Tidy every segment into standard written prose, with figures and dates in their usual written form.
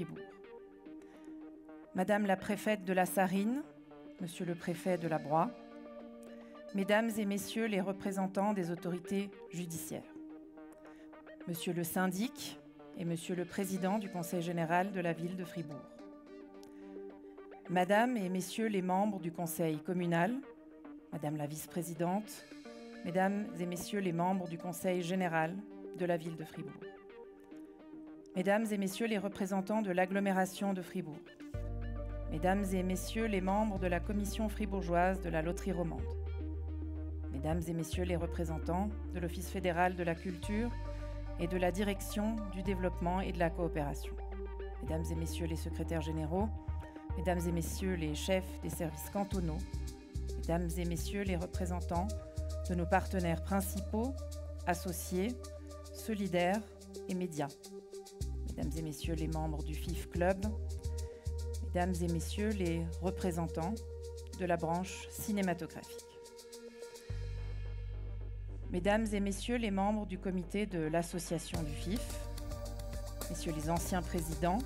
Fribourg. Madame la préfète de la Sarine, Monsieur le préfet de la Broye, Mesdames et Messieurs les représentants des autorités judiciaires, Monsieur le syndic et Monsieur le président du Conseil général de la ville de Fribourg, Madame et Messieurs les membres du Conseil communal, Madame la vice-présidente, Mesdames et Messieurs les membres du Conseil général de la ville de Fribourg, Mesdames et Messieurs les représentants de l'agglomération de Fribourg, Mesdames et Messieurs les membres de la Commission fribourgeoise de la loterie romande, Mesdames et Messieurs les représentants de l'Office fédéral de la culture et de la Direction du développement et de la coopération, Mesdames et Messieurs les secrétaires généraux, Mesdames et Messieurs les chefs des services cantonaux, Mesdames et Messieurs les représentants de nos partenaires principaux, associés, solidaires et médias, Mesdames et Messieurs les membres du FIF Club, Mesdames et Messieurs les représentants de la branche cinématographique, Mesdames et Messieurs les membres du comité de l'association du FIF, Messieurs les anciens présidents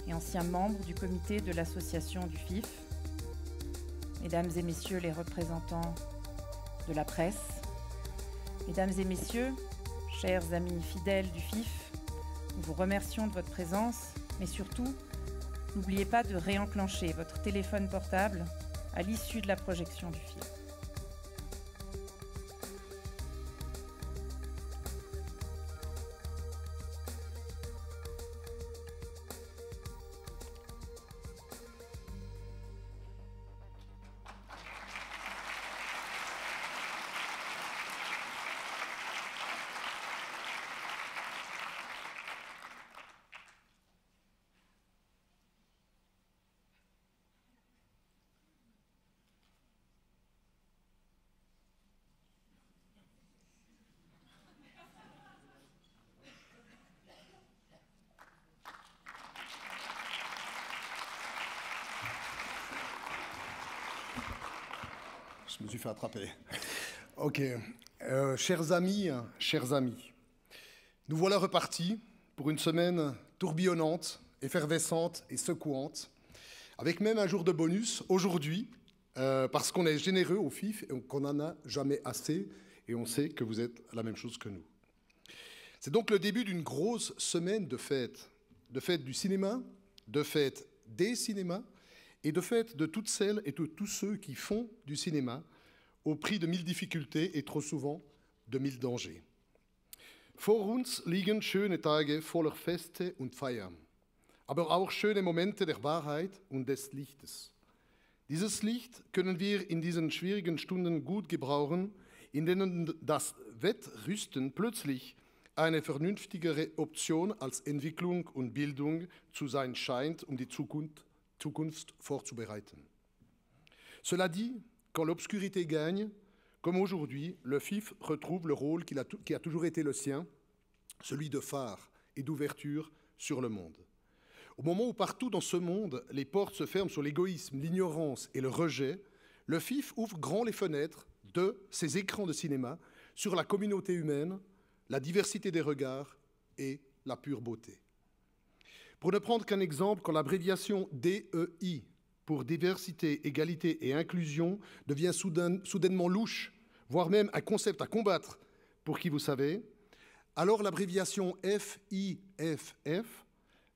et anciens membres du comité de l'association du FIF, Mesdames et Messieurs les représentants de la presse, Mesdames et Messieurs, chers amis fidèles du FIF, nous vous remercions de votre présence, mais surtout, n'oubliez pas de réenclencher votre téléphone portable à l'issue de la projection du film. Je me suis fait attraper. Ok. Chers amis, nous voilà repartis pour une semaine tourbillonnante, effervescente et secouante, avec même un jour de bonus aujourd'hui, parce qu'on est généreux au FIF et qu'on n'en a jamais assez, et on sait que vous êtes la même chose que nous. C'est donc le début d'une grosse semaine de fêtes du cinéma, de fêtes des cinémas, et de fait de toutes celles et de tous ceux qui font du cinéma au prix de 1000 difficultés et trop souvent de 1000 dangers. Vor uns liegen schöne Tage voller Feste und Feiern, aber auch schöne Momente der Wahrheit und des Lichtes. Dieses Licht können wir in diesen schwierigen Stunden gut gebrauchen, in denen das Wettrüsten plötzlich eine vernünftigere Option als Entwicklung und Bildung zu sein scheint, um die Zukunft vorzubereiten. Cela dit, quand l'obscurité gagne, comme aujourd'hui, le FIF retrouve le rôle qui a toujours été le sien, celui de phare et d'ouverture sur le monde. Au moment où partout dans ce monde, les portes se ferment sur l'égoïsme, l'ignorance et le rejet, le FIF ouvre grand les fenêtres de ses écrans de cinéma sur la communauté humaine, la diversité des regards et la pure beauté. Pour ne prendre qu'un exemple, quand l'abréviation DEI pour diversité, égalité et inclusion devient soudainement louche, voire même un concept à combattre pour qui vous savez, alors l'abréviation FIFF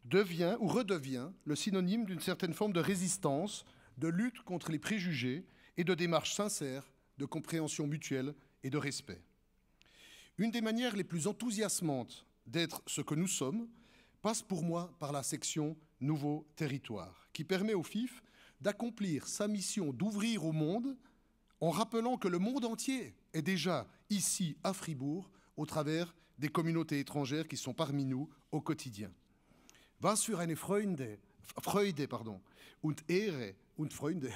devient ou redevient le synonyme d'une certaine forme de résistance, de lutte contre les préjugés et de démarche sincère de compréhension mutuelle et de respect. Une des manières les plus enthousiasmantes d'être ce que nous sommes passe pour moi par la section Nouveaux territoires, qui permet au FIF d'accomplir sa mission d'ouvrir au monde en rappelant que le monde entier est déjà ici à Fribourg au travers des communautés étrangères qui sont parmi nous au quotidien. Was für eine Freude und Ehre und Freunde,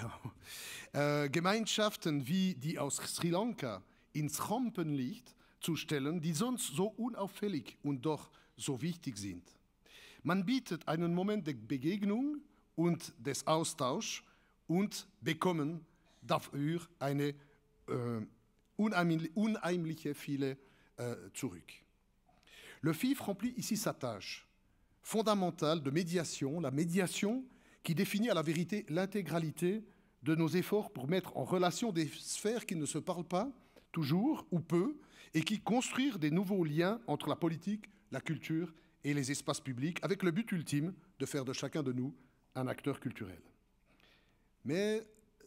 Gemeinschaften wie die aus Sri Lanka ins Rampenlicht zu stellen, die sonst so unauffällig und doch so wichtig sind. Man bietet einen Moment der Begegnung und des Austauschs und bekommen dafür eine unheimliche viele zurück. Le FIF remplit ici sa tâche, fondamentale de médiation, la médiation qui définit à la vérité l'intégralité de nos efforts pour mettre en relation des sphères qui ne se parlent pas toujours ou peu et qui construisent des nouveaux liens entre la politique, la culture et les espaces publics avec le but ultime de faire de chacun de nous un acteur culturel. Mais,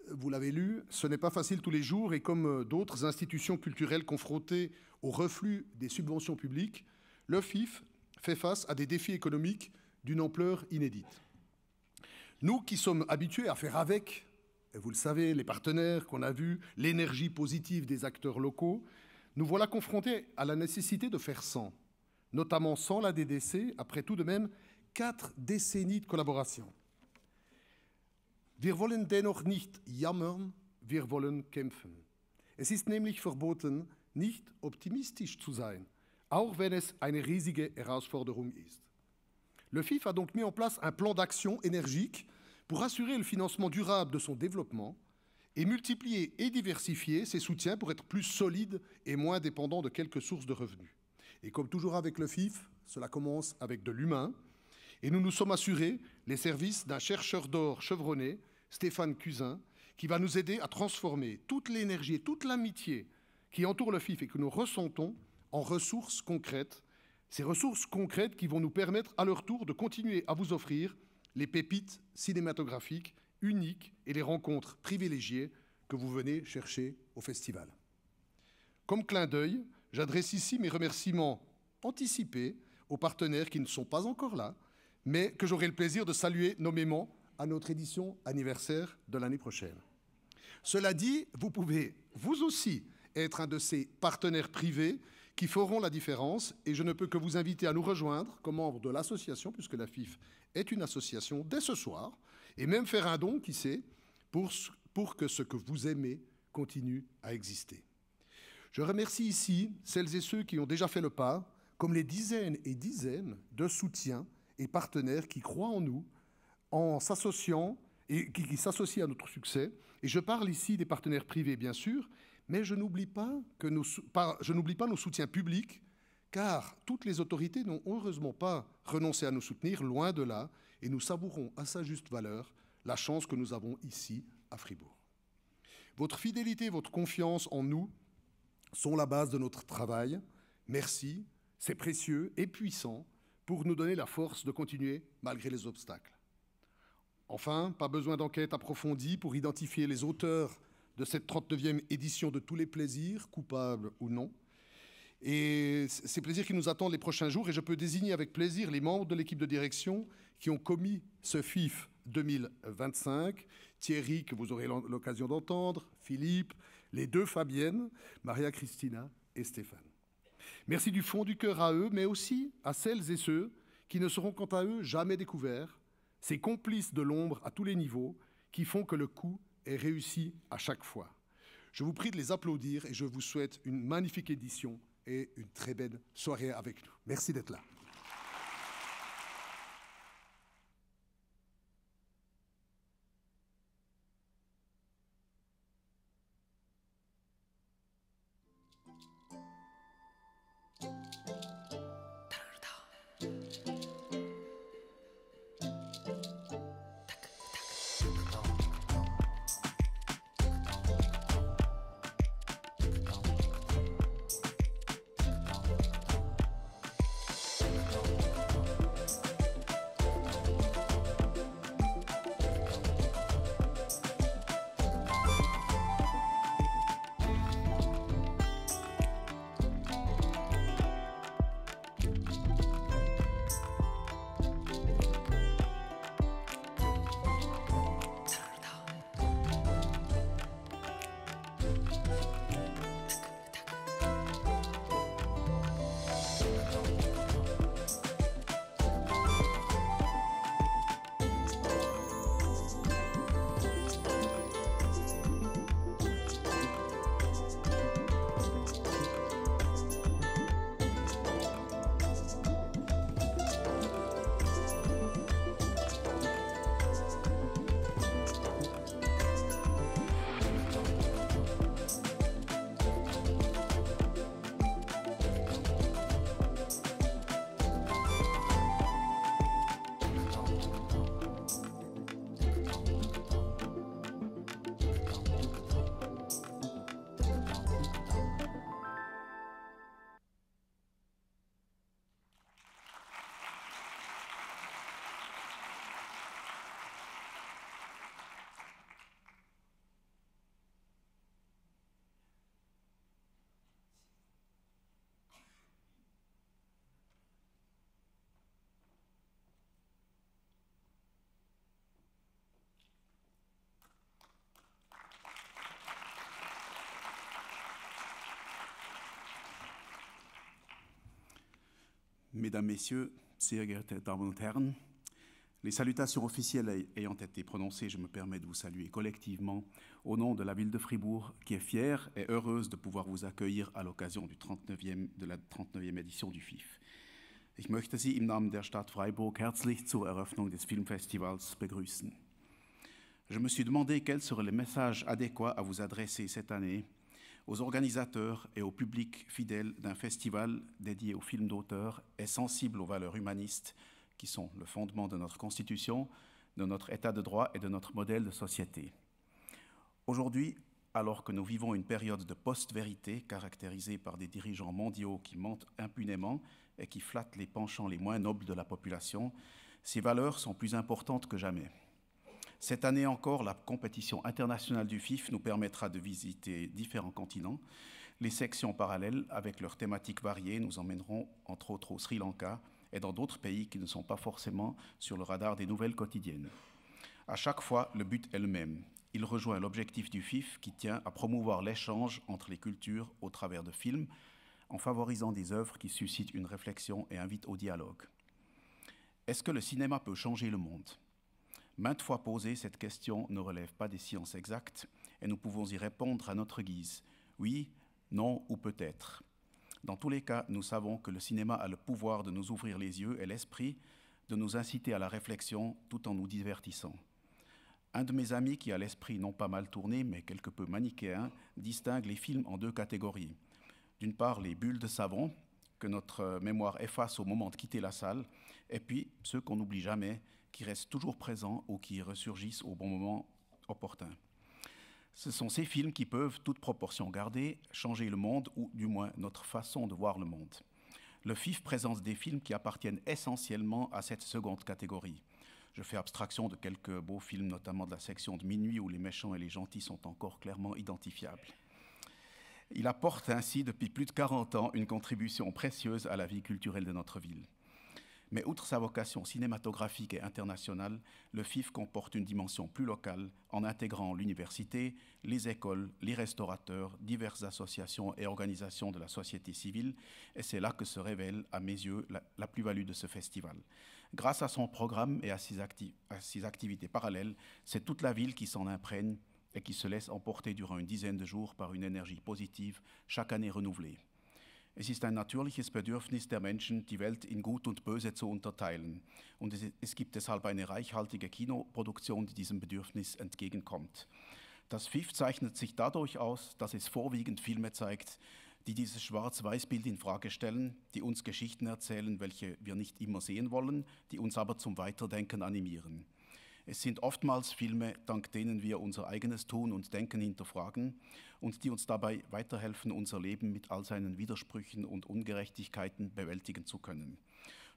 vous l'avez lu, ce n'est pas facile tous les jours et comme d'autres institutions culturelles confrontées au reflux des subventions publiques, le FIF fait face à des défis économiques d'une ampleur inédite. Nous qui sommes habitués à faire avec, et vous le savez, les partenaires qu'on a vus, l'énergie positive des acteurs locaux, nous voilà confrontés à la nécessité de faire sans, notamment sans la DDC, après tout de même 4 décennies de collaboration. Wir wollen dennoch nicht jammern, wir wollen kämpfen. Es ist nämlich verboten, nicht optimistisch zu sein, auch wenn es eine riesige Herausforderung ist. Le FIF a donc mis en place un plan d'action énergique pour assurer le financement durable de son développement et multiplier et diversifier ses soutiens pour être plus solide et moins dépendant de quelques sources de revenus. Et comme toujours avec le FIF, cela commence avec de l'humain. Et nous nous sommes assurés les services d'un chercheur d'or chevronné, Stéphane Cusin, qui va nous aider à transformer toute l'énergie et toute l'amitié qui entoure le FIF et que nous ressentons en ressources concrètes. Ces ressources concrètes qui vont nous permettre à leur tour de continuer à vous offrir les pépites cinématographiques uniques et les rencontres privilégiées que vous venez chercher au festival. Comme clin d'œil, j'adresse ici mes remerciements anticipés aux partenaires qui ne sont pas encore là, mais que j'aurai le plaisir de saluer nommément à notre édition anniversaire de l'année prochaine. Cela dit, vous pouvez, vous aussi, être un de ces partenaires privés qui feront la différence, et je ne peux que vous inviter à nous rejoindre comme membre de l'association, puisque la FIF est une association, dès ce soir, et même faire un don, qui sait, pour que ce que vous aimez continue à exister. Je remercie ici celles et ceux qui ont déjà fait le pas, comme les dizaines et dizaines de soutiens et partenaires qui croient en nous, en s'associant et qui s'associent à notre succès. Et je parle ici des partenaires privés, bien sûr, mais je n'oublie pas nos soutiens publics, car toutes les autorités n'ont heureusement pas renoncé à nous soutenir, loin de là, et nous savourons à sa juste valeur la chance que nous avons ici à Fribourg. Votre fidélité, votre confiance en nous sont la base de notre travail. Merci, c'est précieux et puissant pour nous donner la force de continuer malgré les obstacles. Enfin, pas besoin d'enquête approfondie pour identifier les auteurs de cette 39e édition de Tous les plaisirs, coupables ou non. Et ces plaisirs qui nous attendent les prochains jours, et je peux désigner avec plaisir les membres de l'équipe de direction qui ont commis ce FIF 2025, Thierry, que vous aurez l'occasion d'entendre, Philippe, les 2 Fabiennes, Maria Christina et Stéphane. Merci du fond du cœur à eux, mais aussi à celles et ceux qui ne seront quant à eux jamais découverts, ces complices de l'ombre à tous les niveaux qui font que le coup est réussi à chaque fois. Je vous prie de les applaudir et je vous souhaite une magnifique édition et une très belle soirée avec nous. Merci d'être là. Mesdames, Messieurs, sehr geehrte Damen und Herren, les salutations officielles ayant été prononcées, je me permets de vous saluer collectivement au nom de la ville de Fribourg, qui est fière et heureuse de pouvoir vous accueillir à l'occasion de la 39e édition du FIF. Ich möchte Sie im Namen der Stadt Freiburg herzlich zur Eröffnung des Filmfestivals begrüßen. Je me suis demandé quel serait le message adéquat à vous adresser cette année aux organisateurs et au public fidèle d'un festival dédié aux films d'auteur et sensible aux valeurs humanistes qui sont le fondement de notre Constitution, de notre État de droit et de notre modèle de société. Aujourd'hui, alors que nous vivons une période de post-vérité caractérisée par des dirigeants mondiaux qui mentent impunément et qui flattent les penchants les moins nobles de la population, ces valeurs sont plus importantes que jamais. Cette année encore, la compétition internationale du FIF nous permettra de visiter différents continents. Les sections parallèles, avec leurs thématiques variées, nous emmèneront entre autres au Sri Lanka et dans d'autres pays qui ne sont pas forcément sur le radar des nouvelles quotidiennes. À chaque fois, le but est le même. Il rejoint l'objectif du FIF qui tient à promouvoir l'échange entre les cultures au travers de films, en favorisant des œuvres qui suscitent une réflexion et invitent au dialogue. Est-ce que le cinéma peut changer le monde ? Maintes fois posée, cette question ne relève pas des sciences exactes et nous pouvons y répondre à notre guise. Oui, non ou peut-être. Dans tous les cas, nous savons que le cinéma a le pouvoir de nous ouvrir les yeux et l'esprit, de nous inciter à la réflexion tout en nous divertissant. Un de mes amis qui a l'esprit non pas mal tourné, mais quelque peu manichéen, distingue les films en deux catégories. D'une part, les bulles de savon, que notre mémoire efface au moment de quitter la salle, et puis ceux qu'on n'oublie jamais, qui restent toujours présents ou qui ressurgissent au bon moment opportun. Ce sont ces films qui peuvent, toute proportion gardée, changer le monde ou du moins notre façon de voir le monde. Le FIF présente des films qui appartiennent essentiellement à cette seconde catégorie. Je fais abstraction de quelques beaux films, notamment de la section de minuit où les méchants et les gentils sont encore clairement identifiables. Il apporte ainsi depuis plus de 40 ans une contribution précieuse à la vie culturelle de notre ville. Mais outre sa vocation cinématographique et internationale, le FIF comporte une dimension plus locale en intégrant l'université, les écoles, les restaurateurs, diverses associations et organisations de la société civile, et c'est là que se révèle, à mes yeux, la plus-value de ce festival. Grâce à son programme et à ses activités parallèles, c'est toute la ville qui s'en imprègne et qui se laisse emporter durant une dizaine de jours par une énergie positive, chaque année renouvelée. Es ist ein natürliches Bedürfnis der Menschen, die Welt in Gut und Böse zu unterteilen. Und es gibt deshalb eine reichhaltige Kinoproduktion, die diesem Bedürfnis entgegenkommt. Das FIF zeichnet sich dadurch aus, dass es vorwiegend Filme zeigt, die dieses Schwarz-Weiß-Bild in Frage stellen, die uns Geschichten erzählen, welche wir nicht immer sehen wollen, die uns aber zum Weiterdenken animieren. Es sind oftmals Filme, dank denen wir unser eigenes Tun und Denken hinterfragen und die uns dabei weiterhelfen, unser Leben mit all seinen Widersprüchen und Ungerechtigkeiten bewältigen zu können.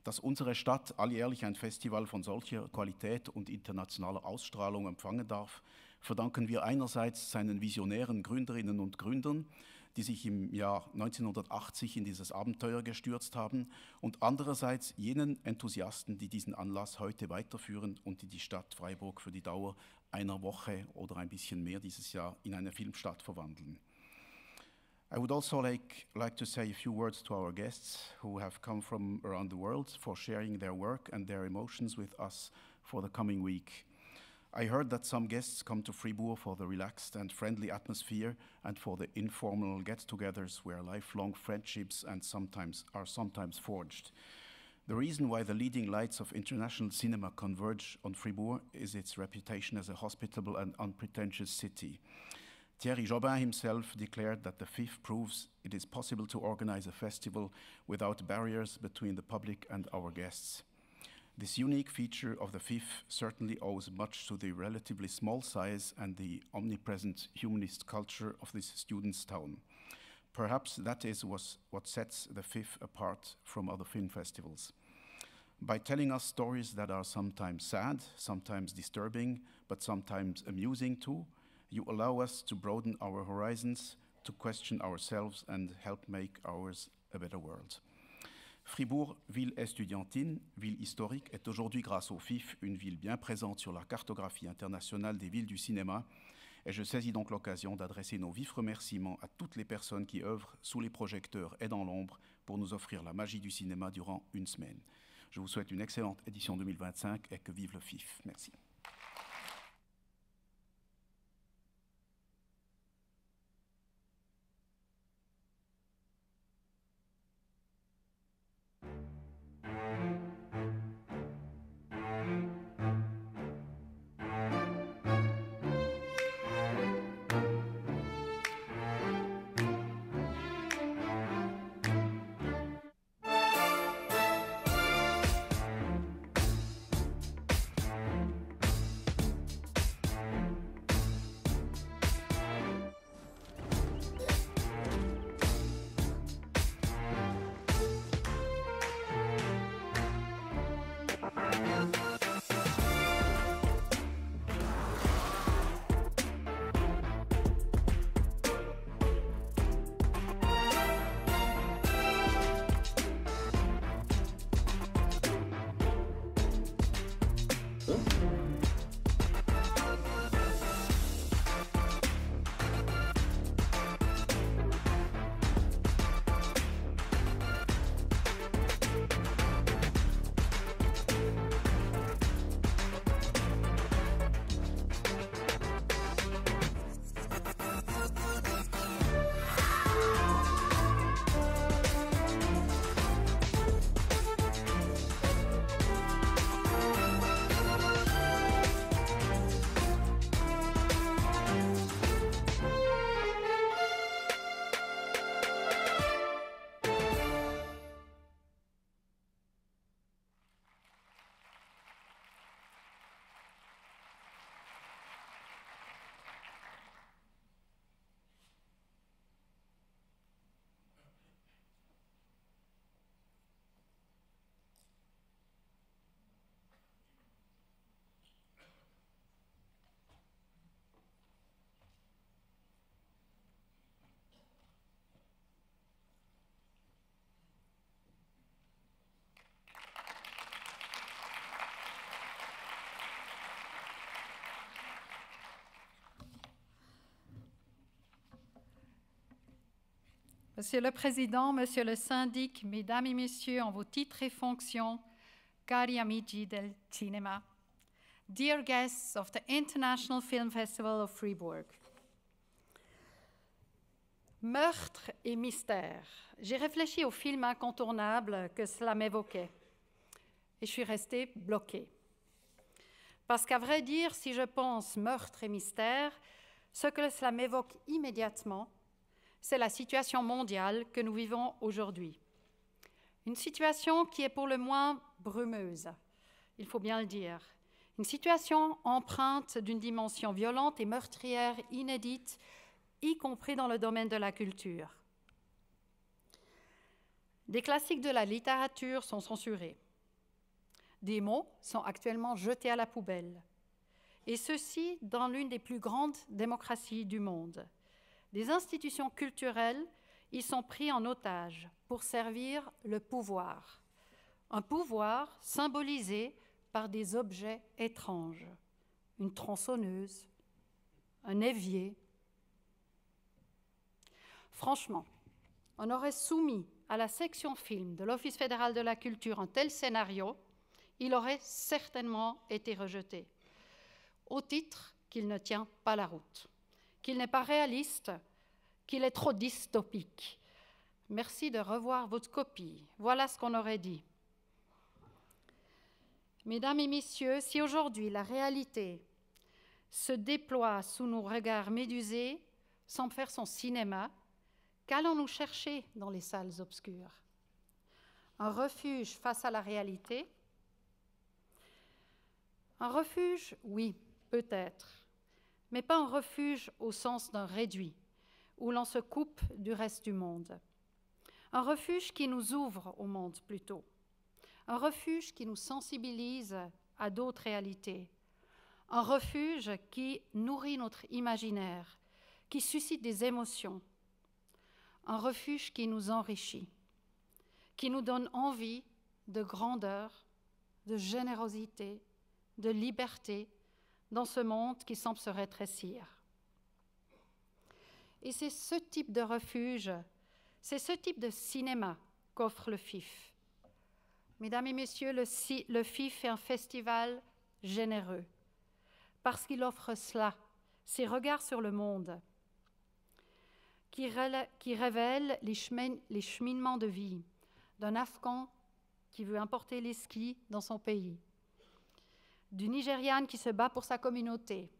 Dass unsere Stadt alljährlich ein Festival von solcher Qualität und internationaler Ausstrahlung empfangen darf, verdanken wir einerseits seinen visionären Gründerinnen und Gründern, die sich im Jahr 1980 in dieses Abenteuer gestürzt haben, und andererseits jenen Enthusiasten, die diesen Anlass heute weiterführen und die die Stadt Freiburg für die Dauer einer Woche oder ein bisschen mehr dieses Jahr in eine Filmstadt verwandeln. I would also like to say a few words to our guests who have come from around the world for sharing their work and their emotions with us for the coming week. I heard that some guests come to Fribourg for the relaxed and friendly atmosphere and for the informal get-togethers where lifelong friendships are sometimes forged. The reason why the leading lights of international cinema converge on Fribourg is its reputation as a hospitable and unpretentious city. Thierry Jobin himself declared that the FIF proves it is possible to organize a festival without barriers between the public and our guests. This unique feature of the FIF certainly owes much to the relatively small size and the omnipresent humanist culture of this students' town. Perhaps that is what sets the FIF apart from other film festivals. By telling us stories that are sometimes sad, sometimes disturbing, but sometimes amusing too, you allow us to broaden our horizons, to question ourselves and help make ours a better world. Fribourg, ville estudiantine, ville historique, est aujourd'hui grâce au FIF une ville bien présente sur la cartographie internationale des villes du cinéma, et je saisis donc l'occasion d'adresser nos vifs remerciements à toutes les personnes qui œuvrent sous les projecteurs et dans l'ombre pour nous offrir la magie du cinéma durant une semaine. Je vous souhaite une excellente édition 2025 et que vive le FIF. Merci. Monsieur le Président, Monsieur le Syndic, Mesdames et Messieurs, en vos titres et fonctions, cari amici del cinema, dear guests of the International Film Festival of Fribourg. Meurtre et mystère. J'ai réfléchi au film incontournable que cela m'évoquait et je suis restée bloquée. Parce qu'à vrai dire, si je pense meurtre et mystère, ce que cela m'évoque immédiatement, c'est la situation mondiale que nous vivons aujourd'hui. Une situation qui est pour le moins brumeuse, il faut bien le dire. Une situation empreinte d'une dimension violente et meurtrière inédite, y compris dans le domaine de la culture. Des classiques de la littérature sont censurés. Des mots sont actuellement jetés à la poubelle. Et ceci dans l'une des plus grandes démocraties du monde. Des institutions culturelles y sont pris en otage pour servir le pouvoir. Un pouvoir symbolisé par des objets étranges. Une tronçonneuse, un évier. Franchement, on aurait soumis à la section film de l'Office fédéral de la culture un tel scénario, il aurait certainement été rejeté, au titre qu'il ne tient pas la route, qu'il n'est pas réaliste, qu'il est trop dystopique. Merci de revoir votre copie. Voilà ce qu'on aurait dit. Mesdames et messieurs, si aujourd'hui la réalité se déploie sous nos regards médusés, sans faire son cinéma, qu'allons-nous chercher dans les salles obscures? Un refuge face à la réalité? Un refuge, oui, peut-être, mais pas un refuge au sens d'un réduit, où l'on se coupe du reste du monde. Un refuge qui nous ouvre au monde plutôt. Un refuge qui nous sensibilise à d'autres réalités. Un refuge qui nourrit notre imaginaire, qui suscite des émotions. Un refuge qui nous enrichit, qui nous donne envie de grandeur, de générosité, de liberté dans ce monde qui semble se rétrécir. Et c'est ce type de refuge, c'est ce type de cinéma qu'offre le FIF. Mesdames et messieurs, le FIF est un festival généreux parce qu'il offre cela, ses regards sur le monde, qui révèle les cheminements de vie d'un Afghan qui veut importer les skis dans son pays, d'une Nigériane qui se bat pour sa communauté,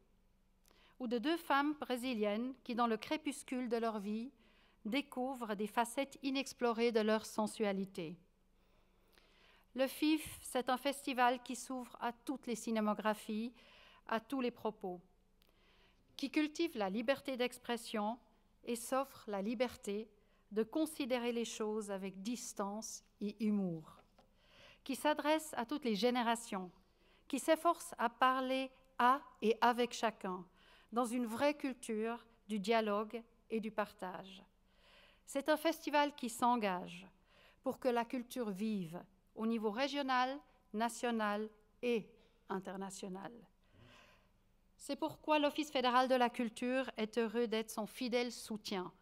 ou de deux femmes brésiliennes qui, dans le crépuscule de leur vie, découvrent des facettes inexplorées de leur sensualité. Le FIF, c'est un festival qui s'ouvre à toutes les cinématographies, à tous les propos, qui cultive la liberté d'expression et s'offre la liberté de considérer les choses avec distance et humour, qui s'adresse à toutes les générations, qui s'efforce à parler à et avec chacun, dans une vraie culture du dialogue et du partage. C'est un festival qui s'engage pour que la culture vive au niveau régional, national et international. C'est pourquoi l'Office fédéral de la culture est heureux d'être son fidèle soutien,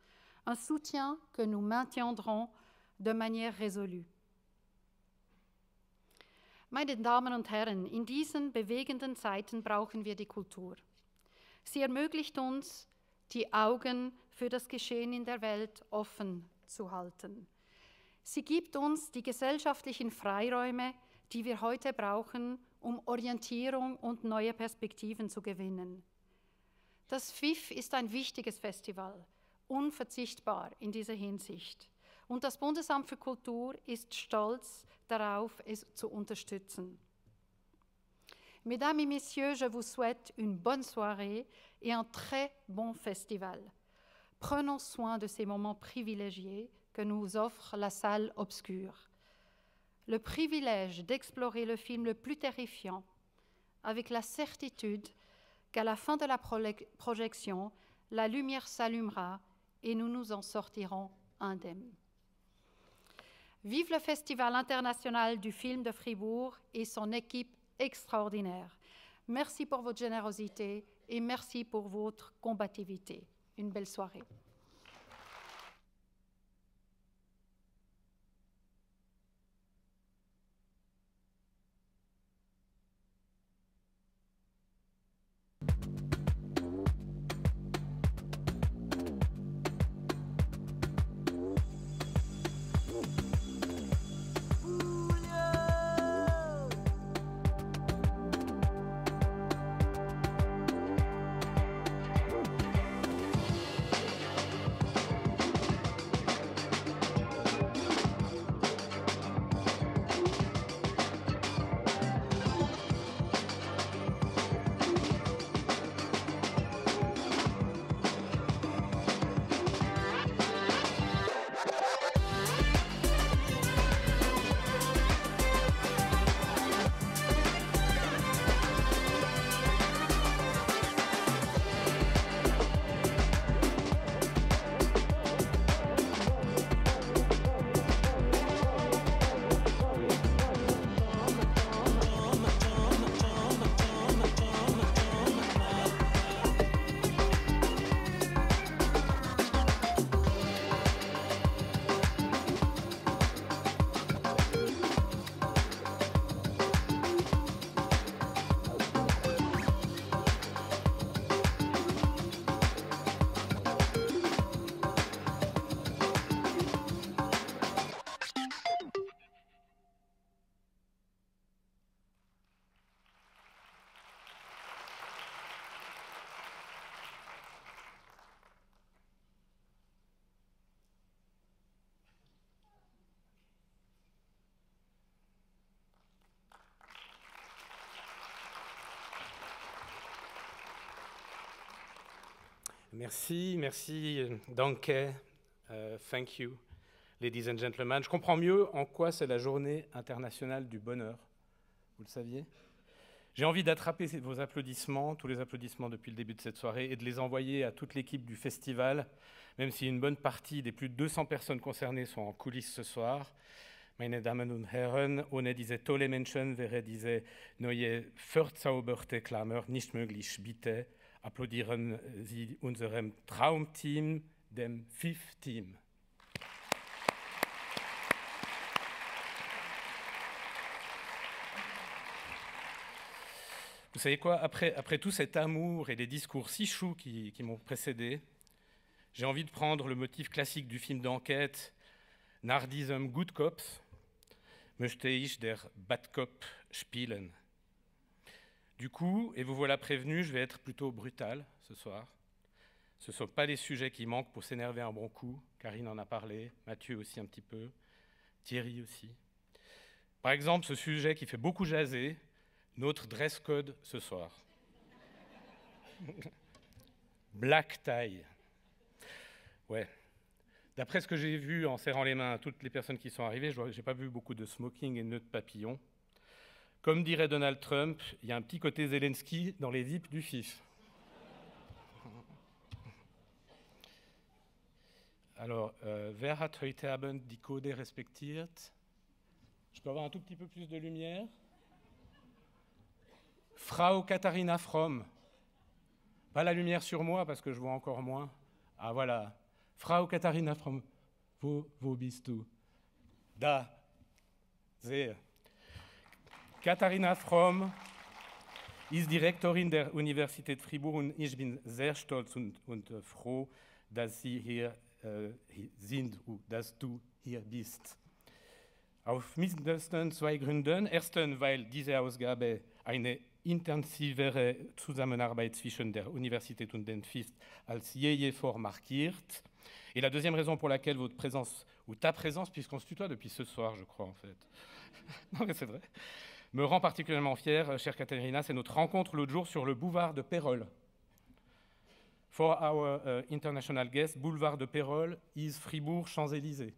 un soutien que nous maintiendrons de manière résolue. Meine Damen und Herren, in diesen bewegenden Zeiten brauchen wir die Kultur. Sie ermöglicht uns, die Augen für das Geschehen in der Welt offen zu halten. Sie gibt uns die gesellschaftlichen Freiräume, die wir heute brauchen, um Orientierung und neue Perspektiven zu gewinnen. Das FIF ist ein wichtiges Festival, unverzichtbar in dieser Hinsicht. Und das Bundesamt für Kultur ist stolz darauf, es zu unterstützen. Mesdames et messieurs, je vous souhaite une bonne soirée et un très bon festival. Prenons soin de ces moments privilégiés que nous offre la salle obscure. Le privilège d'explorer le film le plus terrifiant, avec la certitude qu'à la fin de la projection, la lumière s'allumera et nous nous en sortirons indemnes. Vive le Festival international du film de Fribourg et son équipe extraordinaire. Merci pour votre générosité et merci pour votre combativité. Une belle soirée. Merci, danke, thank you, ladies and gentlemen. Je comprends mieux en quoi c'est la journée internationale du bonheur. Vous le saviez ? J'ai envie d'attraper vos applaudissements, tous les applaudissements depuis le début de cette soirée, et de les envoyer à toute l'équipe du festival, même si une bonne partie des plus de 200 personnes concernées sont en coulisses ce soir. Meine Damen und Herren, ohne diese tolle Menschen wäre diese neue verzauberte Klammer nicht möglich. Bitte applaudieren Sie unserem Traumteam, dem FIF-Team. savez quoi, après tout cet amour et les discours si choux qui m'ont précédé, j'ai envie de prendre le motif classique du film d'enquête « Nach diesem Gutkopf möchte ich der Badkopf spielen ». Du coup, et vous voilà prévenu, je vais être plutôt brutal ce soir. Ce ne sont pas les sujets qui manquent pour s'énerver un bon coup. Karine en a parlé, Mathieu aussi un petit peu, Thierry aussi. Par exemple, ce sujet qui fait beaucoup jaser, notre dress code ce soir. Black tie. Ouais. D'après ce que j'ai vu en serrant les mains à toutes les personnes qui sont arrivées, je n'ai pas vu beaucoup de smoking et nœuds de papillon. Comme dirait Donald Trump, il y a un petit côté Zelensky dans les zips du FIF. Alors, wer hat heute Abend die Code respektiert? Je peux avoir un tout petit peu plus de lumière? Frau Katharina Fromm. Pas la lumière sur moi parce que je vois encore moins. Ah voilà. Frau Katharina Fromm. Wo bist du? Da. Sehe. Katharina Fromm ist Direktorin der Universität Fribourg und ich bin sehr stolz und froh, dass Sie hier sind und dass du hier bist. Auf mindestens zwei Gründen. Erstens, weil diese Ausgabe eine intensivere Zusammenarbeit zwischen der Universität und den FIST als je vor markiert. Et la deuxième raison pour laquelle votre présence, ou ta présence, puisqu'on se tutoie depuis ce soir, je crois, en fait. Non, mais c'est vrai. Me rend particulièrement fier, chère Katharina, c'est notre rencontre l'autre jour sur le boulevard de Pérol. For our international guest, boulevard de Pérol is Fribourg, Champs-Élysées.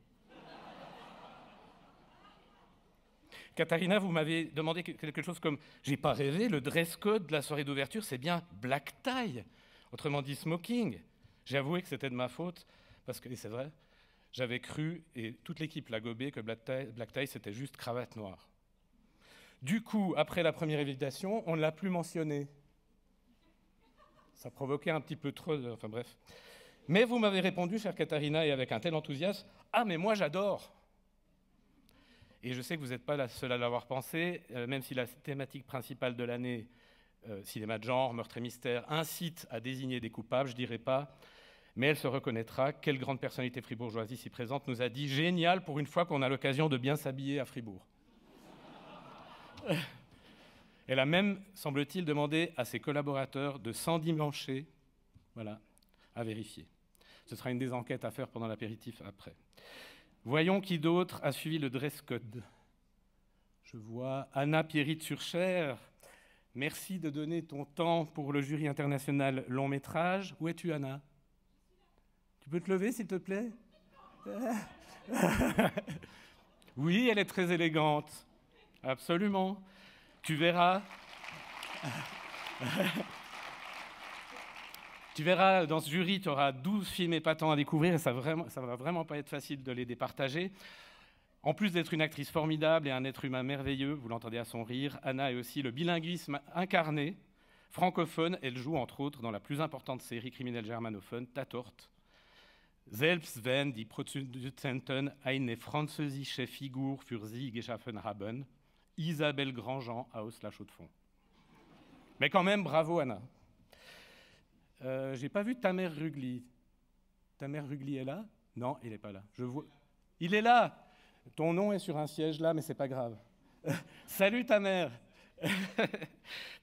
Katharina, vous m'avez demandé quelque chose comme « J'ai pas rêvé, le dress code de la soirée d'ouverture, c'est bien black tie, autrement dit smoking ». J'ai avoué que c'était de ma faute, parce que, et c'est vrai, j'avais cru, et toute l'équipe l'a gobé, que black tie, c'était juste cravate noire. Du coup, après la première invitation, on ne l'a plus mentionné. Ça provoquait un petit peu trop de... Enfin bref. Mais vous m'avez répondu, chère Katharina, et avec un tel enthousiasme, « Ah, mais moi, j'adore !» Et je sais que vous n'êtes pas la seule à l'avoir pensé, même si la thématique principale de l'année, cinéma de genre, meurtre et mystère, incite à désigner des coupables, je ne dirais pas, mais elle se reconnaîtra. Quelle grande personnalité fribourgeoise ici présente nous a dit « Génial pour une fois qu'on a l'occasion de bien s'habiller à Fribourg ». Elle a même, semble-t-il, demandé à ses collaborateurs de s'endimancher, voilà, à vérifier. Ce sera une des enquêtes à faire pendant l'apéritif après. Voyons qui d'autre a suivi le dress code. Je vois Anna Pierrit-Surcher. Merci de donner ton temps pour le jury international long métrage. Où es-tu, Anna? Tu peux te lever, s'il te plaît? Oui, elle est très élégante. Absolument. Tu verras. Tu verras, dans ce jury, tu auras 12 films épatants à découvrir et ça va vraiment pas être facile de les départager. En plus d'être une actrice formidable et un être humain merveilleux, vous l'entendez à son rire, Anna est aussi le bilinguisme incarné. Francophone, elle joue entre autres dans la plus importante série criminelle germanophone, Tatort. Selbst wenn die Produzenten eine französische Figur für sie geschaffen haben, Isabelle Grandjean aus La Chaux-de-Fonds. Mais quand même, bravo Anna. J'ai pas vu Tamer Rugli. Tamer Rugli est là? Non, il n'est pas là. Je vois... Il est là. Ton nom est sur un siège là, mais c'est pas grave. Salut Tamer.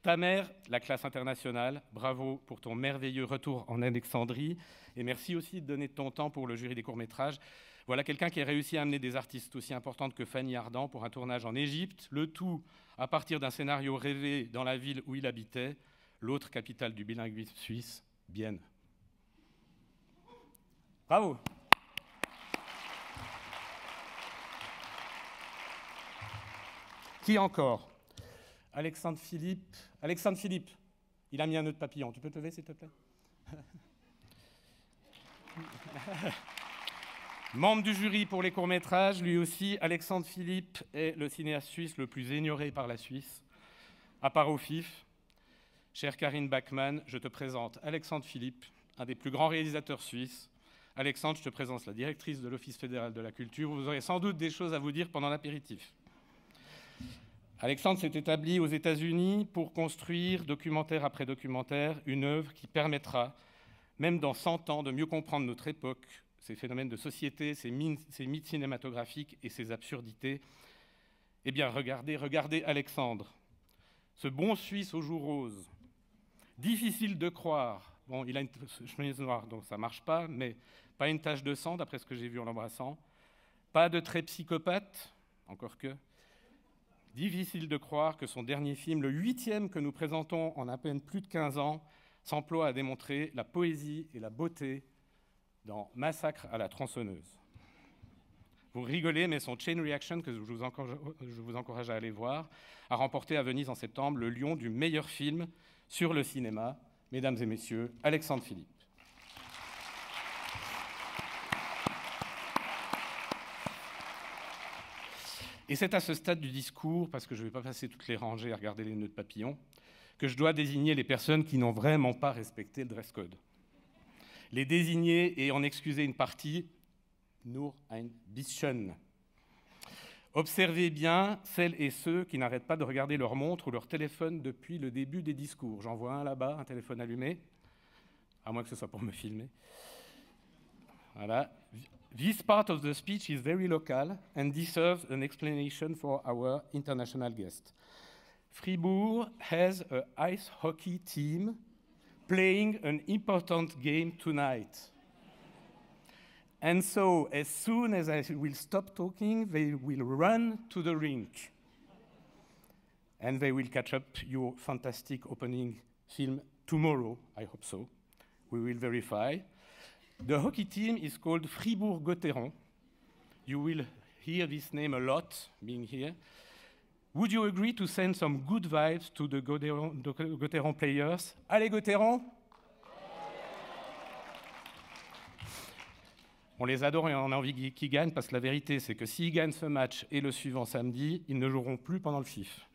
Tamer, la classe internationale, bravo pour ton merveilleux retour en Alexandrie et merci aussi de donner de ton temps pour le jury des courts-métrages. Voilà quelqu'un qui a réussi à amener des artistes aussi importantes que Fanny Ardant pour un tournage en Égypte, le tout à partir d'un scénario rêvé dans la ville où il habitait, l'autre capitale du bilinguisme suisse, Bienne. Bravo. Qui encore? Alexandre Philippe. Alexandre Philippe, il a mis un nœud de papillon. Tu peux te lever, s'il te plaît? Membre du jury pour les courts-métrages, lui aussi, Alexandre Philippe est le cinéaste suisse le plus ignoré par la Suisse, à part au FIF. Chère Karine Bachmann, je te présente Alexandre Philippe, un des plus grands réalisateurs suisses. Alexandre, je te présente la directrice de l'Office fédéral de la culture. Vous aurez sans doute des choses à vous dire pendant l'apéritif. Alexandre s'est établi aux États-Unis pour construire, documentaire après documentaire, une œuvre qui permettra, même dans 100 ans, de mieux comprendre notre époque, ses phénomènes de société, ses mythes cinématographiques et ses absurdités. Eh bien, regardez Alexandre, ce bon Suisse aux joues roses, difficile de croire. Bon, il a une chemise noire, donc ça ne marche pas, mais pas une tache de sang, d'après ce que j'ai vu en l'embrassant. Pas de trait psychopathe, encore que. Difficile de croire que son dernier film, le 8e que nous présentons en à peine plus de 15 ans, s'emploie à démontrer la poésie et la beauté dans Massacre à la tronçonneuse. Vous rigolez, mais son Chain Reaction, que je vous encourage à aller voir, a remporté à Venise en septembre le Lion du meilleur film sur le cinéma. Mesdames et messieurs, Alexandre Philippe. Et c'est à ce stade du discours, parce que je ne vais pas passer toutes les rangées à regarder les nœuds de papillon, que je dois désigner les personnes qui n'ont vraiment pas respecté le dress code. Les désigner et en excuser une partie, nur ein bisschen. Observez bien celles et ceux qui n'arrêtent pas de regarder leur montre ou leur téléphone depuis le début des discours. J'en vois un là-bas, un téléphone allumé, à moins que ce soit pour me filmer. Voilà. This part of the speech is very local and deserves an explanation for our international guest. Fribourg has an ice hockey team playing an important game tonight. And so, as soon as I will stop talking, they will run to the rink. And they will catch up your fantastic opening film tomorrow, I hope so. We will verify. The hockey team is called Fribourg-Gotteron. You will hear this name a lot, being here. Would you agree to send some good vibes to the Gotteron players? Allez, Gotteron! On les adore et on a envie qu'ils gagnent, parce que la vérité, c'est que s'ils gagnent ce match et le suivant samedi, ils ne joueront plus pendant le FIF.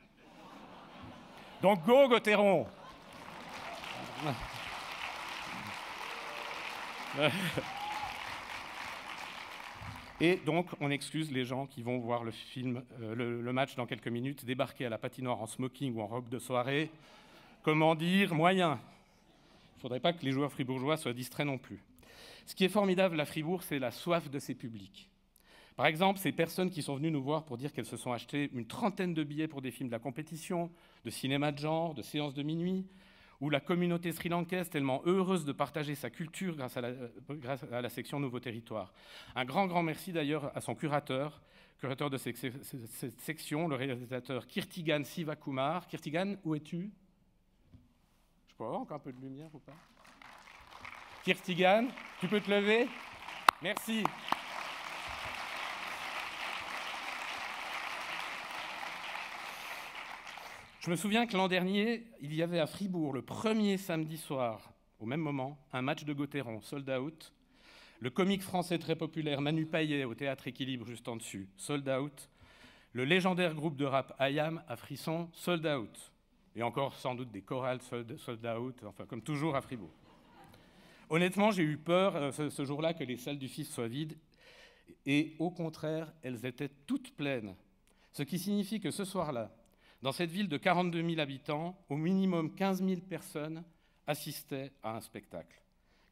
Donc, go, Gotteron! Et donc, on excuse les gens qui vont voir le film, le match dans quelques minutes, débarquer à la patinoire en smoking ou en robe de soirée. Comment dire, moyen. Il ne faudrait pas que les joueurs fribourgeois soient distraits non plus. Ce qui est formidable à Fribourg, c'est la soif de ses publics. Par exemple, ces personnes qui sont venues nous voir pour dire qu'elles se sont achetées une trentaine de billets pour des films de la compétition, de cinéma de genre, de séances de minuit, où la communauté sri-lankaise, tellement heureuse de partager sa culture grâce à la section Nouveaux Territoires. Un grand merci d'ailleurs à son curateur de cette section, le réalisateur Kirtigan Sivakumar. Kirtigan, où es-tu? Je peux avoir encore un peu de lumière ou pas? Kirtigan, tu peux te lever? Merci. Je me souviens que l'an dernier, il y avait à Fribourg, le premier samedi soir, au même moment, un match de Gotteron, sold out. Le comique français très populaire Manu Payet au Théâtre Équilibre, juste en dessus, sold out. Le légendaire groupe de rap IAM à Frisson, sold out. Et encore sans doute des chorales sold out, enfin comme toujours à Fribourg. Honnêtement, j'ai eu peur ce jour-là que les salles du FIF soient vides. Et au contraire, elles étaient toutes pleines. Ce qui signifie que ce soir-là, dans cette ville de 42 000 habitants, au minimum 15 000 personnes assistaient à un spectacle.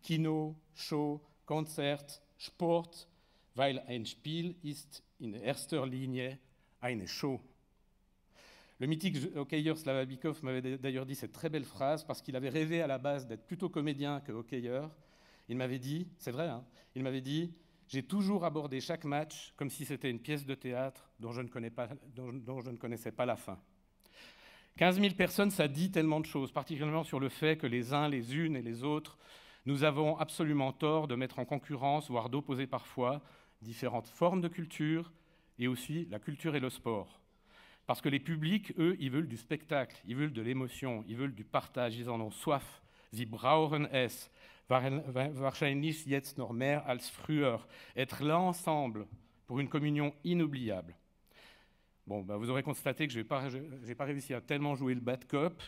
Kino, Show, Konzert, Sport, weil ein Spiel ist in erster Linie eine Show. Le mythique hockeyeur Slava Bikov m'avait d'ailleurs dit cette très belle phrase parce qu'il avait rêvé à la base d'être plutôt comédien que hockeyeur. Il m'avait dit, c'est vrai, hein, il m'avait dit « J'ai toujours abordé chaque match comme si c'était une pièce de théâtre dont je ne connaissais pas la fin. » 15 000 personnes, ça dit tellement de choses, particulièrement sur le fait que les uns, les unes et les autres, nous avons absolument tort de mettre en concurrence, voire d'opposer parfois, différentes formes de culture et aussi la culture et le sport. Parce que les publics, eux, ils veulent du spectacle, ils veulent de l'émotion, ils veulent du partage, ils en ont soif. Sie brauchen es, wahrscheinlich jetzt noch mehr als früher. Être là ensemble pour une communion inoubliable. Bon, vous aurez constaté que je n'ai pas réussi à tellement jouer le bad cop,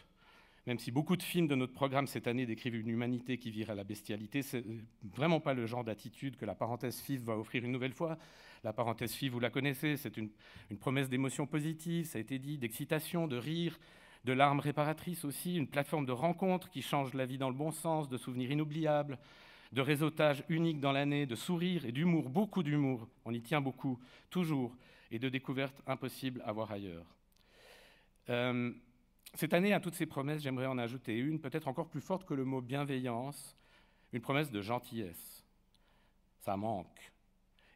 Même si beaucoup de films de notre programme cette année décrivent une humanité qui vire à la bestialité, c'est vraiment pas le genre d'attitude que la parenthèse FIV va offrir une nouvelle fois. La parenthèse FIV, vous la connaissez, c'est une promesse d'émotion positive, ça a été dit, d'excitation, de rire, de larmes réparatrices aussi, une plateforme de rencontres qui change la vie dans le bon sens, de souvenirs inoubliables, de réseautage unique dans l'année, de sourires et d'humour, beaucoup d'humour, on y tient beaucoup, toujours, et de découvertes impossibles à voir ailleurs. Cette année, à toutes ces promesses, j'aimerais en ajouter une, peut-être encore plus forte que le mot bienveillance, une promesse de gentillesse. Ça manque.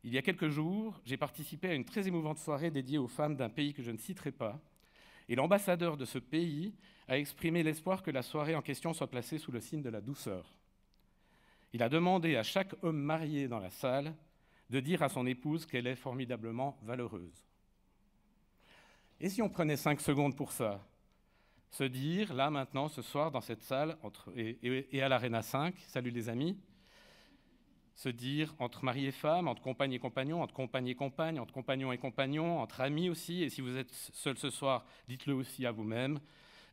Il y a quelques jours, j'ai participé à une très émouvante soirée dédiée aux femmes d'un pays que je ne citerai pas, et l'ambassadeur de ce pays a exprimé l'espoir que la soirée en question soit placée sous le signe de la douceur. Il a demandé à chaque homme marié dans la salle de dire à son épouse qu'elle est formidablement valeureuse. Et si on prenait 5 secondes pour ça ? Se dire, là, maintenant, ce soir, dans cette salle, et à l'Arena 5, salut les amis, se dire entre mari et femme, entre compagne et compagnon, entre compagne et compagne, entre compagnon et compagnon, entre amis aussi, et si vous êtes seul ce soir, dites-le aussi à vous-même.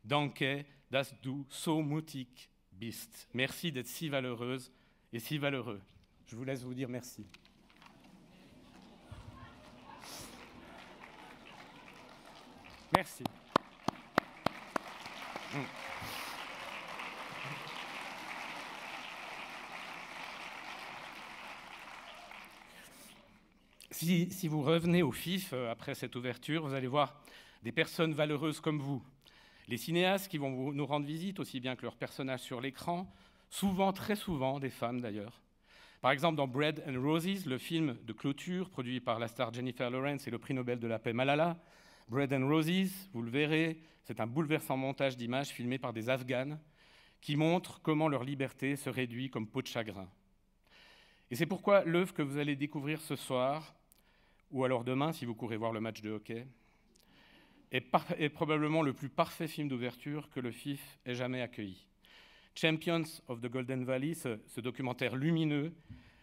Danke, dass du so mutig bist. Merci d'être si valeureuse et si valeureux. Je vous laisse vous dire merci. Merci. Si vous revenez au FIF après cette ouverture, vous allez voir des personnes valeureuses comme vous. Les cinéastes qui vont nous rendre visite, aussi bien que leurs personnages sur l'écran, souvent, très souvent, des femmes d'ailleurs. Par exemple, dans Bread and Roses, le film de clôture produit par la star Jennifer Lawrence et le prix Nobel de la paix Malala, Bread and Roses, vous le verrez, c'est un bouleversant montage d'images filmé par des Afghanes qui montrent comment leur liberté se réduit comme peau de chagrin. Et c'est pourquoi l'œuvre que vous allez découvrir ce soir, ou alors demain si vous courez voir le match de hockey, est probablement le plus parfait film d'ouverture que le FIF ait jamais accueilli. Champions of the Golden Valley, ce documentaire lumineux,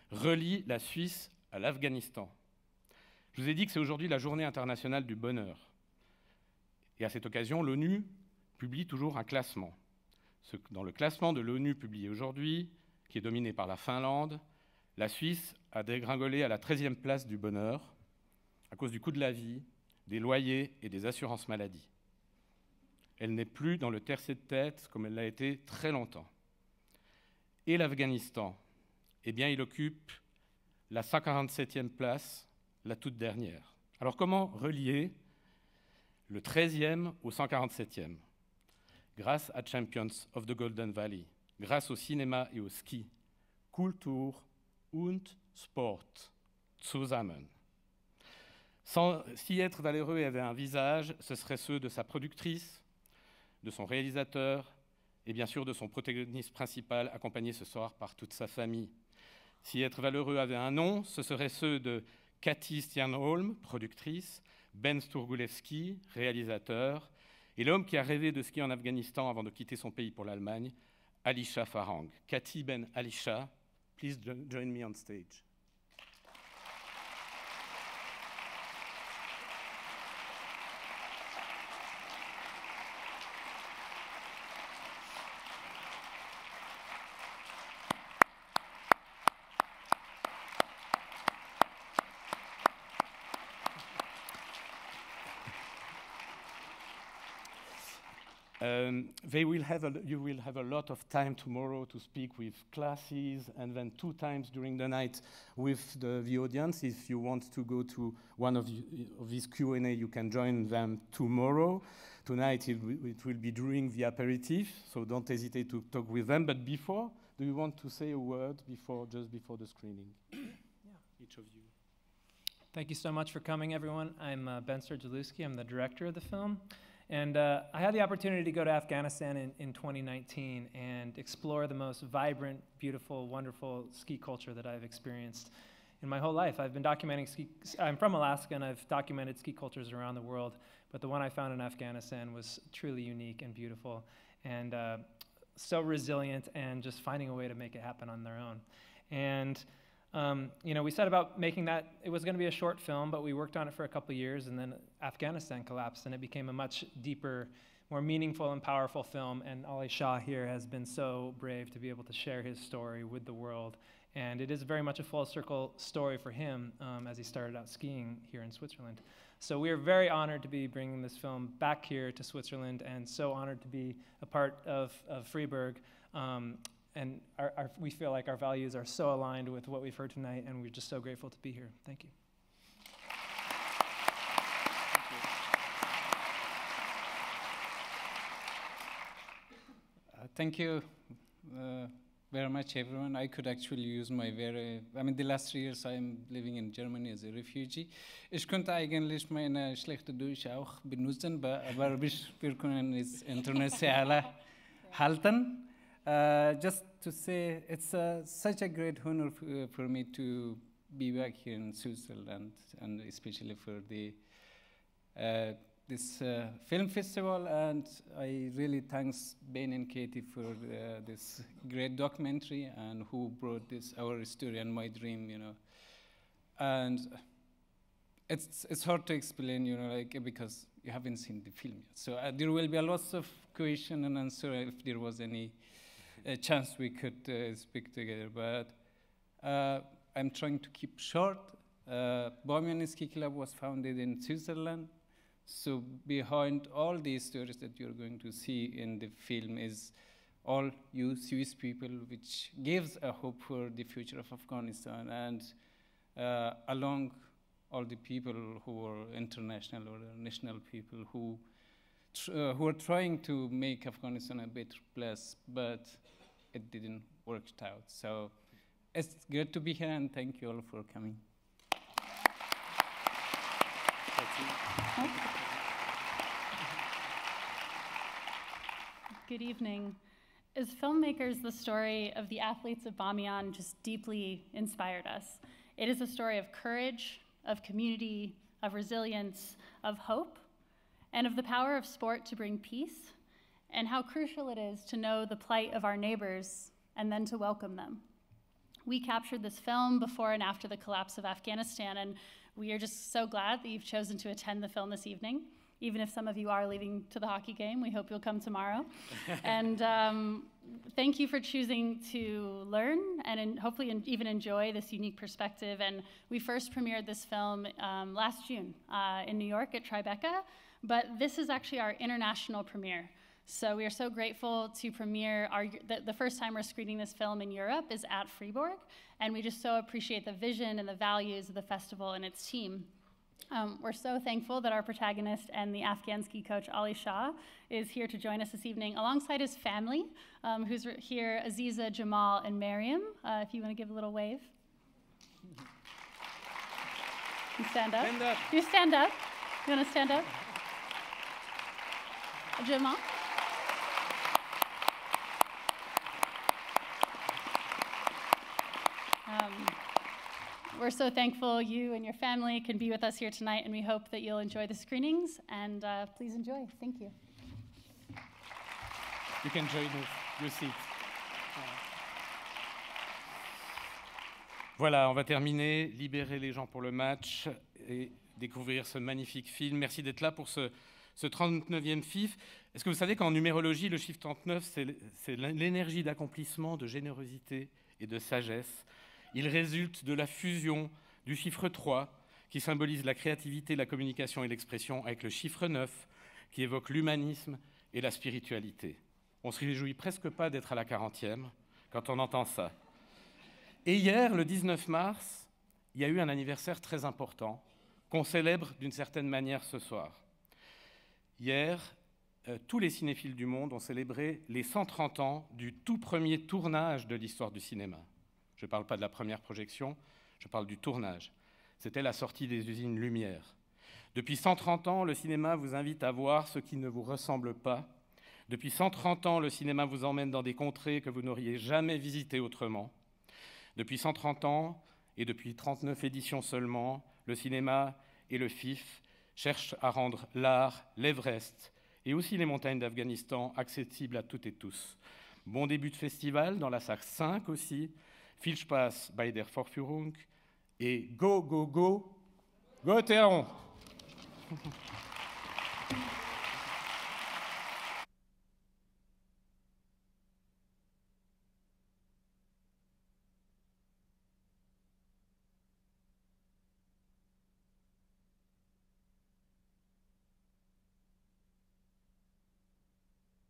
relie la Suisse à l'Afghanistan. Je vous ai dit que c'est aujourd'hui la journée internationale du bonheur. Et à cette occasion, l'ONU publie toujours un classement. Dans le classement de l'ONU publié aujourd'hui, qui est dominé par la Finlande, la Suisse a dégringolé à la 13e place du bonheur à cause du coût de la vie, des loyers et des assurances maladie. Elle n'est plus dans le tertier de tête comme elle l'a été très longtemps. Et l'Afghanistan, eh bien, il occupe la 147e place, la toute dernière. Alors comment relier le 13e au 147e ? Grâce à Champions of the Golden Valley, grâce au cinéma et au ski, Kultur und Sport zusammen. Si Être valeureux avait un visage, ce serait ceux de sa productrice, de son réalisateur et bien sûr de son protagoniste principal, accompagné ce soir par toute sa famille. Si Être valeureux avait un nom, ce serait ceux de Kati Stjernholm, productrice, Ben Sturgulevski, réalisateur, et l'homme qui a rêvé de skier en Afghanistan avant de quitter son pays pour l'Allemagne, Alisha Farhang. Kati Ben Alisha, please join me on stage. You will have a lot of time tomorrow to speak with classes, and then 2 times during the night with the audience. If you want to go to one of these Q&A, you can join them tomorrow. Tonight it will be during the aperitif, so don't hesitate to talk with them. But before, do you want to say a word just before the screening? Yeah. Each of you. Thank you so much for coming, everyone. I'm Ben Sturgulevski. I'm the director of the film. And I had the opportunity to go to Afghanistan in 2019 and explore the most vibrant, beautiful, wonderful ski culture that I've experienced in my whole life. I've been documenting ski. I'm from Alaska, and I've documented ski cultures around the world, but the one I found in Afghanistan was truly unique and beautiful, and so resilient, and just finding a way to make it happen on their own. And we set about making that. It was going to be a short film, but we worked on it for a couple of years, and then Afghanistan collapsed, and it became a much deeper more meaningful and powerful film, and Ali Shah here has been so brave to be able to share his story with the world. And it is very much a full circle story for him as he started out skiing here in Switzerland. So we are very honored to be bringing this film back here to Switzerland, and so honored to be a part of Freiburg. And we feel like our values are so aligned with what we've heard tonight, and we're just so grateful to be here. Thank you. Thank you very much, everyone. I could actually use my the last 3 years I'm living in Germany as a refugee. Ich könnte eigentlich meine schlechte Deutsch auch benutzen, aber wir können es international halten. Just to say, it's such a great honor for me to be back here in Switzerland, and especially for this film festival, and I really thanks Ben and Katie for this great documentary and who brought this our story and my dream, and it's hard to explain, because you haven't seen the film yet. So there will be a lot of question and answer if there was any chance we could speak together, but I'm trying to keep short. Bohemian Ski Club was founded in Switzerland. So behind all these stories that you're going to see in the film is all you Swiss people, which gives a hope for the future of Afghanistan, and along all the people who are international or national people who are trying to make Afghanistan a better place, but it didn't work out. So it's good to be here, and thank you all for coming. Good evening. As filmmakers, the story of the athletes of Bamiyan just deeply inspired us. It is a story of courage, of community, of resilience, of hope, and of the power of sport to bring peace, and how crucial it is to know the plight of our neighbors and then to welcome them. We captured this film before and after the collapse of Afghanistan, and we are just so glad that you've chosen to attend the film this evening. Even if some of you are leaving to the hockey game, we hope you'll come tomorrow. And thank you for choosing to learn and hopefully even enjoy this unique perspective. And we first premiered this film last June in New York at Tribeca, but this is actually our international premiere. So we are so grateful to premiere the first time we're screening this film in Europe is at Freiburg, and we just so appreciate the vision and the values of the festival and its team. We're so thankful that our protagonist and the Afghan ski coach Ali Shah is here to join us this evening alongside his family, who's here, Aziza, Jamal, and Mariam. If you want to give a little wave. You stand up. Stand up. You stand up. You want to stand up? Jamal? We're so thankful you and your family can be with us here tonight, and we hope that you'll enjoy the screenings, and please enjoy. Thank you. You can join your seat. Voilà, on va terminer, libérer les gens pour le match et découvrir ce magnifique film. Merci d'être là pour ce 39e FIF. Est-ce que vous savez qu'en numérologie, le chiffre 39, c'est l'énergie d'accomplissement, de générosité et de sagesse. Il résulte de la fusion du chiffre 3, qui symbolise la créativité, la communication et l'expression, avec le chiffre 9, qui évoque l'humanisme et la spiritualité. On ne se réjouit presque pas d'être à la 40e quand on entend ça. Et hier, le 19 mars, il y a eu un anniversaire très important qu'on célèbre d'une certaine manière ce soir. Hier, tous les cinéphiles du monde ont célébré les 130 ans du tout premier tournage de l'histoire du cinéma. Je ne parle pas de la première projection, je parle du tournage. C'était la sortie des usines Lumière. Depuis 130 ans, le cinéma vous invite à voir ce qui ne vous ressemble pas. Depuis 130 ans, le cinéma vous emmène dans des contrées que vous n'auriez jamais visitées autrement. Depuis 130 ans, et depuis 39 éditions seulement, le cinéma et le FIF cherchent à rendre l'art, l'Everest et aussi les montagnes d'Afghanistan accessibles à toutes et tous. Bon début de festival, dans la salle 5 aussi. Viel Spaß bei der Vorführung et go, go, go, go Théron!